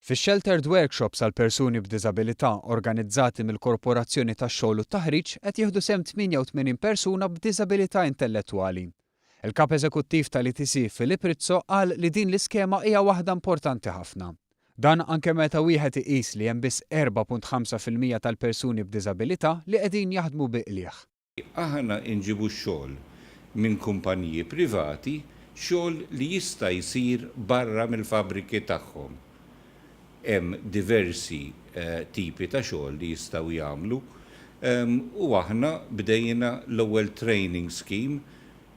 Fix-sheltered workshops għal persuni b'diżabilità organizzati mill-Korporazzjoni tax-Xogħol u t-Taħriġ qed jieħdu sehem 88 persuna b'diżabilità intellettwali. Il-kap eżekuttiv tal-ETC Filip Rizzo qal li din l-iskema hija waħda importanti ħafna. Dan anke meta wieħed iqis li hemm biss 4.5% tal-persuni b'diżabilità li qegħdin jaħdmu biqlieħ. Aħna inġibu x-xogħol minn kumpaniji privati, xogħol li jista' jsir barra mill-fabriki tagħhom. Hemm diversi tipi ta' xogħol li jistgħu jagħmlu u aħna bdejna l-ewwel training scheme,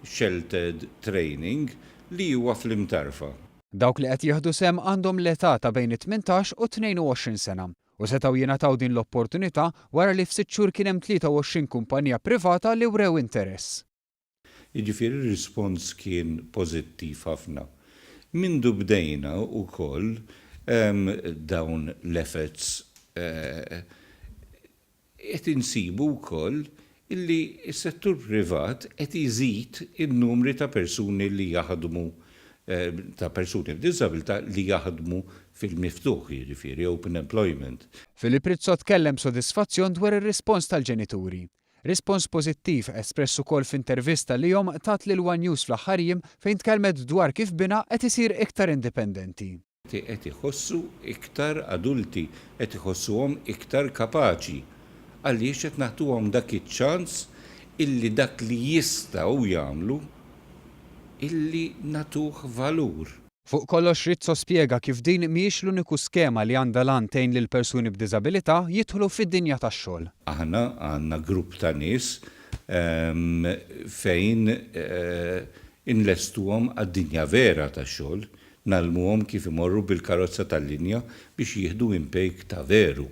sheltered training, li huwa fl-imtarfa. Dawk li qed jieħdu sehem għandhom l-età ta' bejn 18 u 22 sena u setgħu jingħataw din l-opportunità wara li f'sitt xhur kien hemm 23 kumpanija privata li wrew interess. Jiġifieri r-rispons kien pożittiv ħafna. Mindu bdejna wkoll dawn l-efforts qed insibu wkoll illi s-settur privat qed iżid in-numri ta' persuni li jaħdmu ta' persuni b'diżabilità li jaħdmu fil-miftuħ, jiġifieri open employment. Filip Rizzo tkellem b'sodisfazzjon dwar ir-rispons tal-ġenituri. Rispons pożittiv espress ukoll f'intervista lihom tat lil One News fl-aħħar jiem fejn tkellmet dwar kif binha qed isir iktar indipendenti. Qed iħossu iktar adulti, qed iħossuhom iktar kapaċi għaliex qed nagħtuhom dak iċ-ċans illi dak li jistgħu jagħmlu illi nagħtuh valur. Fuq kollox Rizzo spjega kif din mhijiex l-uniku skema li għandha lan tgħin lil persuni b'diżabilità jidħlu fid-dinja tax-xogħol. Aħna għandna grupp ta' nies fejn inlestuhom għad-dinja vera tax-xogħol, nagħlmuhom kif imorru bil-karozza tal-linja biex jieħdu impjeg ta' veru.